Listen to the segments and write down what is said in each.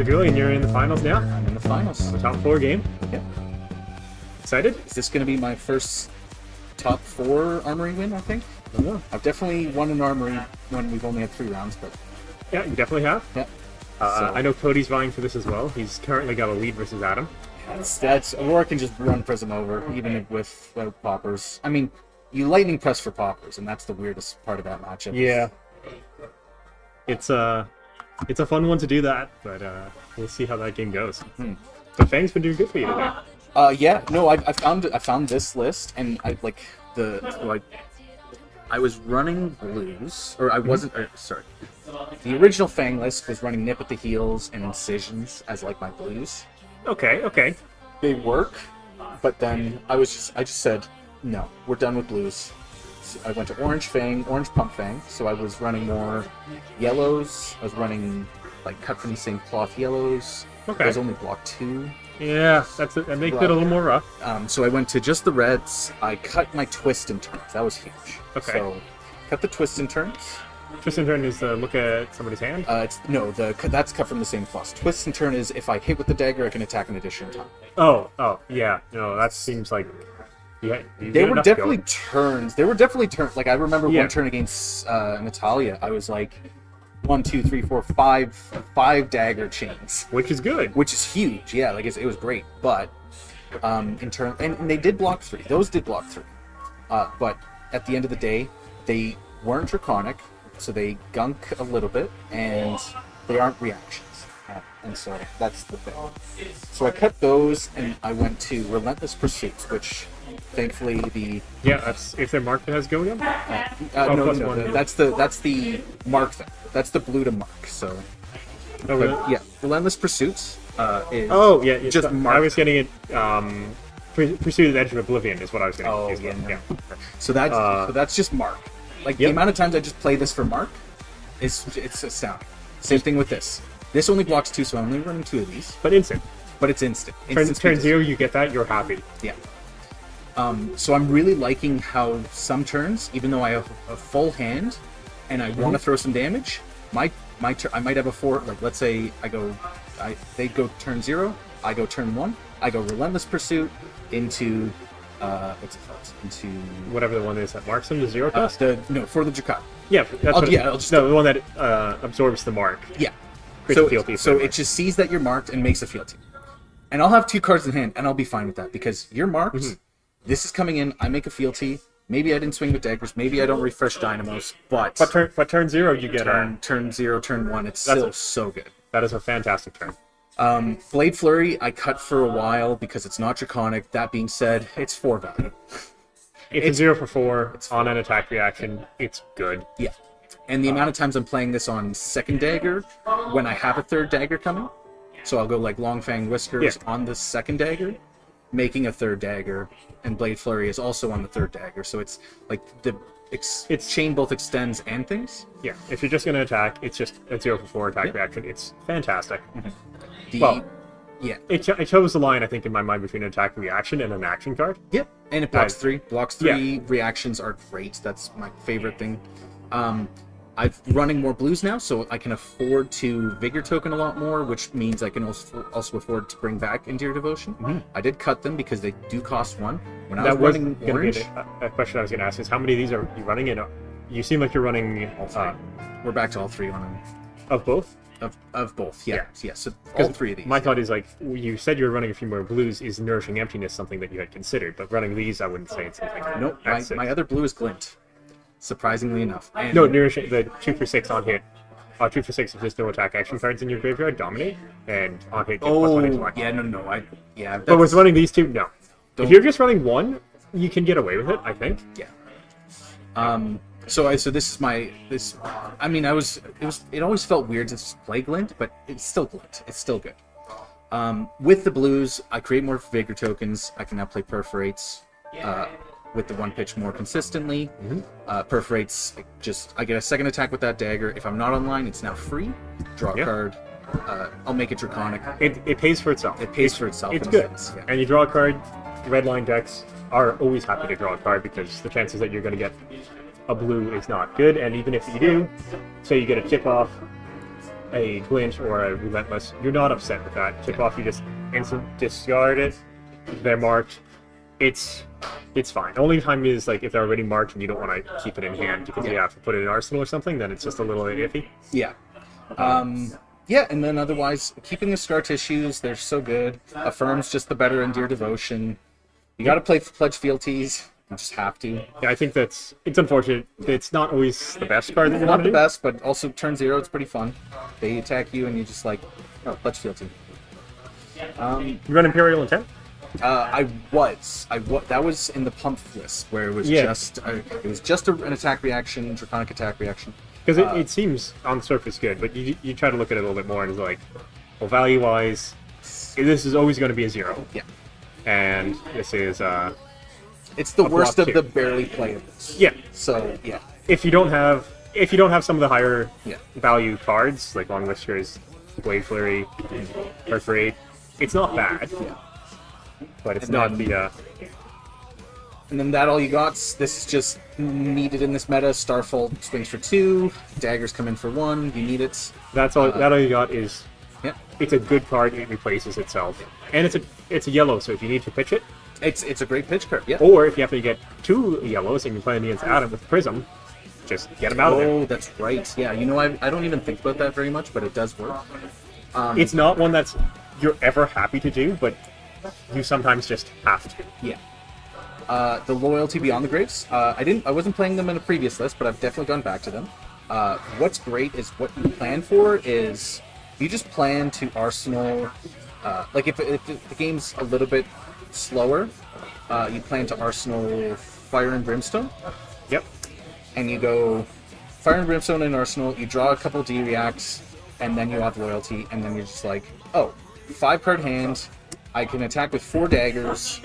Julian, you're in the finals now. I'm in the finals. The top 4 game. Yep. Excited? Is this going to be my first top 4 Armory win, I think? I don't know. I've definitely won an Armory when we've only had 3 rounds, but... Yeah, you definitely have. Yeah. I know Cody's vying for this as well. He's currently got a lead versus Adam. That's Aurora can just run Prism over, even with poppers. I mean, you lightning press for poppers, and that's the weirdest part of that matchup. Yeah. It's a fun one to do that, but we'll see how that game goes. Mm-hmm. But Fang's been doing good for you today. Yeah. No, I found this list, and I was running blues, or I wasn't. Sorry, the original Fang list was running nip at the heels and incisions as like my blues. Okay. They work, but then I just said no. We're done with blues. So I went to orange Fang, orange pump Fang. So I was running more yellows. I was running like cut from the same cloth yellows. Okay. I was only block 2. Yeah, that makes it a little more rough. So I went to just the reds. I cut my twist and turns. That was huge. Okay. So cut the twist and turns. Twist and turn is look at somebody's hand. That's cut from the same class. Twist and turn is if I hit with the dagger, I can attack an additional time. Oh, yeah. No, that seems like. Yeah, they were definitely turns. Like I remember one turn against Natalia. I was like 1, 2, 3, 4, 5 dagger chains, which is good. Which is huge. Yeah, like it was great. But in turn, and they did block 3. Those did block 3. But at the end of the day, they weren't draconic, so they gunk a little bit, and they aren't reactions. And so that's the thing. So I cut those, and I went to Relentless Pursuits, which thankfully that's if they're marked as go again. No, that's the mark thing. That's the blue to mark. So Relentless Pursuits is just mark. I was getting it. Pursuit of the Edge of Oblivion is what I was getting. Oh yeah. So that's just mark. Like the amount of times I just play this for mark, it's astounding. Same thing with this. This only blocks 2, so I'm only running 2 of these. But instant. But it's instant. Turn 0, you get that, you're happy. Yeah. So I'm really liking how some turns, even though I have a full hand, and I want to throw some damage, I might have a 4. Like let's say they go turn 0, I go turn 1, I go Relentless Pursuit into what's it called? Into whatever the one is that marks them, the 0 cost. For the Drakon. Yeah, the one that absorbs the mark. Yeah. So it just sees that you're marked and makes a fealty. And I'll have 2 cards in hand, and I'll be fine with that, because you're marked, this is coming in, I make a fealty, maybe I didn't swing with daggers, maybe I don't refresh dynamos, but turn 0 you get turn 0, turn 1, it's still so good. That is a fantastic turn. Blade Flurry, I cut for a while because it's not draconic. That being said, it's 4 value. It's a 0 for 4, it's on an attack reaction, it's good. Yeah. And the amount of times I'm playing this on second dagger, when I have a third dagger coming, so I'll go like Long Fang Whiskers on the second dagger, making a third dagger, and Blade Flurry is also on the third dagger, so it's like it's chain both extends and things. Yeah, if you're just going to attack, it's just a 0 for 4 attack reaction. It's fantastic. It chose the line, I think, in my mind between an attack reaction and an action card. Yep, and it blocks 3. Blocks 3 reactions are great. That's my favorite thing. I'm running more blues now, so I can afford to Vigor Token a lot more, which means I can also afford to bring back Endear Devotion. I did cut them because they do cost 1. When I was running orange... A question I was going to ask is, how many of these are you running in? You seem like you're running... all 3. We're back to all 3 on them. Of both? Of both, yeah. So all 3 of these. My thought is, like, you said you were running a few more blues. Is Nourishing Emptiness something that you had considered? But running these, I wouldn't say it's something... Nope, my other blue is Glint. Surprisingly enough. And Nourishing, the 2 for 6 on hit. 2 for 6 if there's no attack action cards in your graveyard, dominate, and on hit get +1 intellect. Yeah, but with running these 2, no. If you're just running 1, you can get away with it, I think. Yeah. So this is my it always felt weird to play Glint, but it's still Glint. It's still good. With the blues, I create more Vigor tokens. I can now play Perforates. With the 1 pitch more consistently. Perforates, I get a second attack with that dagger. If I'm not online, it's now free. Draw a card. I'll make it draconic. It pays for itself. It's good. And you draw a card. Red line decks are always happy to draw a card because the chances that you're going to get a blue is not good. And even if you do, say you get a chip off, a glint or a relentless, you're not upset with that. Chip off, you just instant discard it. They're marked. It's fine. The only time is like if they're already marked and you don't want to keep it in hand because you have to put it in arsenal or something, then it's just a little iffy. Yeah. Yeah, and then otherwise, keeping the scar tissues, they're so good. Affirm's just the better Endear Devotion. You got to play Pledge Fealties. You just have to. Yeah, I think it's unfortunate. It's not always the best card that you Not want the to do. best, but also turn 0, it's pretty fun. They attack you, and you just like, oh, Pledge Fealty. You run Imperial Intent? That was in the pump list where it was just an attack reaction, draconic attack reaction. Because it seems on the surface good, but you try to look at it a little bit more and it's like, well, value-wise, this is always going to be a 0. Yeah. And this is it's the worst of two. the barely playables. Yeah. So yeah. If you don't have some of the higher value cards like Long Whiskers, Blade Flurry, Perforate, it's not bad. Yeah. But it's not the. And then that all you got. This is just needed in this meta. Starfall swings for 2. Daggers come in for 1. You need it. That's all. That all you got is. Yeah. It's a good card. It replaces itself, and it's a yellow. So if you need to pitch it, it's a great pitch card. Yeah. or if you have to get 2 yellows and you're playing against Adam with Prism, just get him out of there. Oh, that's right. Yeah. You know, I don't even think about that very much, but it does work. It's not one that's you're ever happy to do, but you sometimes just have to. Yeah. The Loyalty Beyond the Graves. I wasn't playing them in a previous list, but I've definitely gone back to them. What's great is what you plan for is you just plan to arsenal. Like if the game's a little bit slower, you plan to arsenal Fire and Brimstone. Yep. And you go Fire and Brimstone in arsenal. You draw a couple D reacts, and then you have Loyalty, and then you're just like, oh, 5-card hand. I can attack with 4 daggers,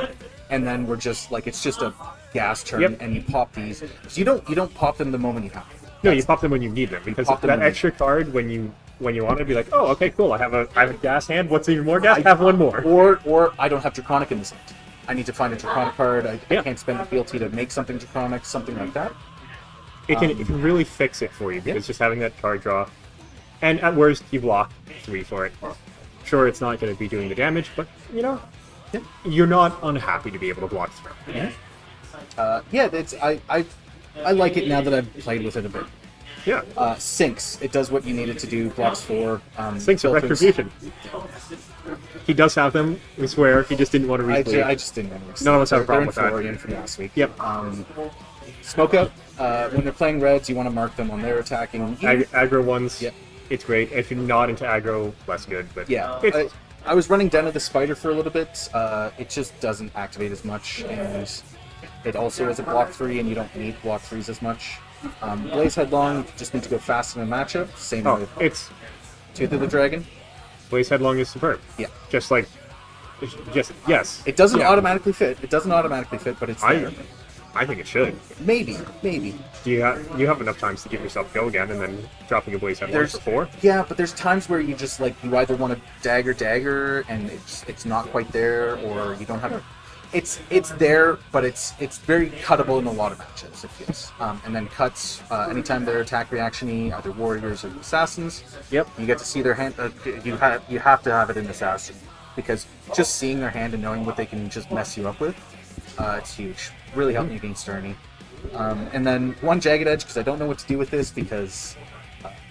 and then we're just like it's just a gas turn, and you pop these. So you don't pop them the moment you have them. No, you pop them when you need them because that extra card when you want to be like, oh, okay, cool. I have a gas hand. What's even more gas? I have one more. Or I don't have Draconic in this hand. I need to find a Draconic card. I can't spend the fealty to make something Draconic, something like that. It can really fix it for you because just having that card draw, and at worst you block 3 for it. Sure, it's not going to be doing the damage, but you're not unhappy to be able to block 3. I like it now that I've played with it a bit. Yeah. Sinks. It does what you need it to do. Blocks 4. Sinks of Retribution. He does have them, we swear. He just didn't want to replay. I just didn't want to. None of us have a problem with that. Again from last week. Yep. Smoke out. When they're playing reds, you want to mark them when they're attacking. Aggro ones. Yep. It's great. If you're not into aggro, less good. But yeah. I was running Den of the Spider for a little bit. It just doesn't activate as much, and it also is a block 3, and you don't need block 3s as much. Blaze Headlong, you just need to go fast in a matchup. Same with Tooth of the Dragon. Blaze Headlong is superb. Yeah. Yes. It doesn't automatically fit. But it's there. I think it should. Maybe. You have enough times to give yourself go again, and then dropping a Blaze Headlong for 4. Yeah, but there's times where you just you either want to dagger, and it's not quite there, or you don't have. It's there, but it's very cuttable in a lot of matches. It feels. And then cuts anytime they're attack reaction-y, either warriors or assassins. Yep. You get to see their hand. You have to have it in assassin because just seeing their hand and knowing what they can just mess you up with, it's huge. Really helping you against Ernie. And then 1 Jagged Edge because I don't know what to do with this because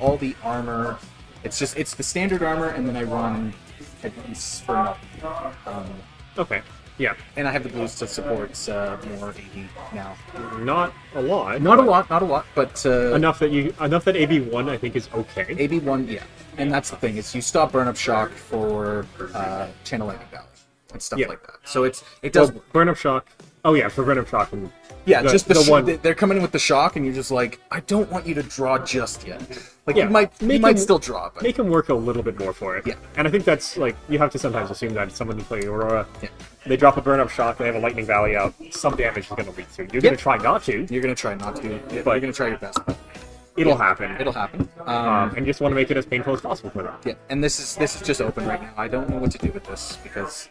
all the armor. It's the standard armor, and then I run headpiece for nothing. Okay. Yeah. And I have the blues to support more AV now. Not a lot. Not a lot, but enough that AB1 I think is okay. AB1, yeah. And that's the thing, is you stop Burn Up Shock for Channel Lightning Valley and stuff like that. So it does Burn Up Shock. Oh yeah, for Burn Up Shock and just the one they're coming in with the shock, and you're just like, I don't want you to draw just yet. You might still draw, but make him work a little bit more for it. Yeah. And I think that's you have to sometimes assume that someone who's playing Aurora, they drop a Burn Up Shock, they have a Lightning Valley out, some damage is going to leak through. You're going to try not to. You're going to try not to. But you're going to try your best. It'll happen. It'll happen. And you just want to make it as painful as possible for them. Yeah, and this is just open right now. I don't know what to do with this because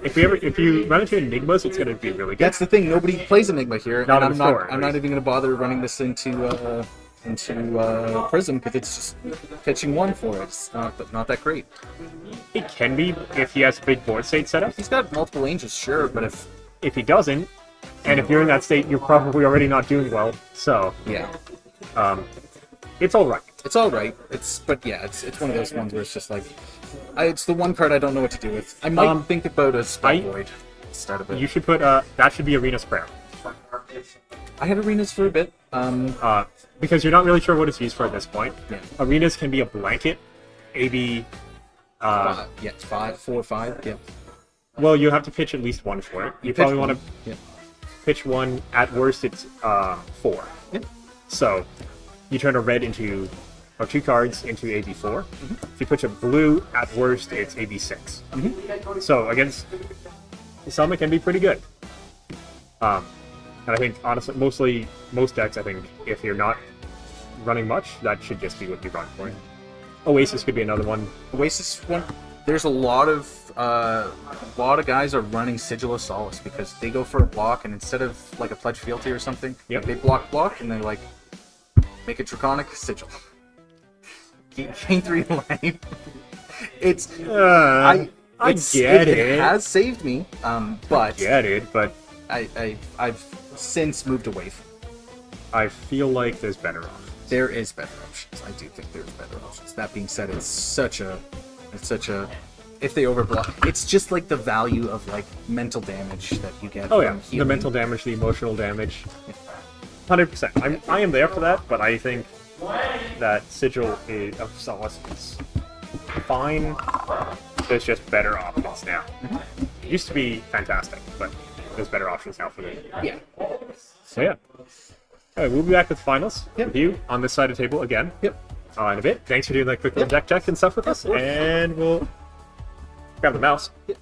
if you run into Enigmas, it's going to be really good. That's the thing. Nobody plays Enigma here, Not and in the store, I'm not even going to bother running this into Prism because it's just pitching 1 for it. It's not that great. It can be if he has a big board state set up. He's got multiple ranges, sure, but If he doesn't, and if you're in that state, you're probably already not doing well. So yeah, it's all right. it's all right. It's one of those ones where it's just like, it's the one card I don't know what to do with. I might think about a Spell Void instead of it. You should put that should be Arena's Prayer. I had Arenas for a bit. Because you're not really sure what it's used for at this point. Yeah. Arenas can be a blanket, AB. 4 or 5. Yeah. Well, you have to pitch at least 1 for it. You probably want to pitch 1. At worst, it's 4. Yeah. So you turn a red into, or 2 cards into AB4. If you pitch a blue, at worst, it's AB6. So against some, it can be pretty good. And I think, honestly, most decks, I think, if you're not running much, that should just be what you run for. Oasis could be another one. Oasis one. There's a lot of guys are running Sigil of Solace because they go for a block, and instead of like a Pledge Fealty or something, they block, and they like make a Draconic Sigil. Gain 3 life. It's I get it. It has saved me, but I get it, but I've since moved away from it. I feel like there's better options. There is better options. I do think there's better options. That being said, it's such a if they overblock, it's just like the value of like mental damage that you get. Oh from yeah, healing. the mental damage, the emotional damage. 100%. I am there for that, but I think that Sigil of Solace is fine. There's just better options now. It used to be fantastic, but there's better options now for me. Yeah. So yeah. Alright, we'll be back with finals with you on this side of the table again. Yep. In a bit. Thanks for doing that quick little deck check and stuff with us, and we'll grab the mouse. Yep.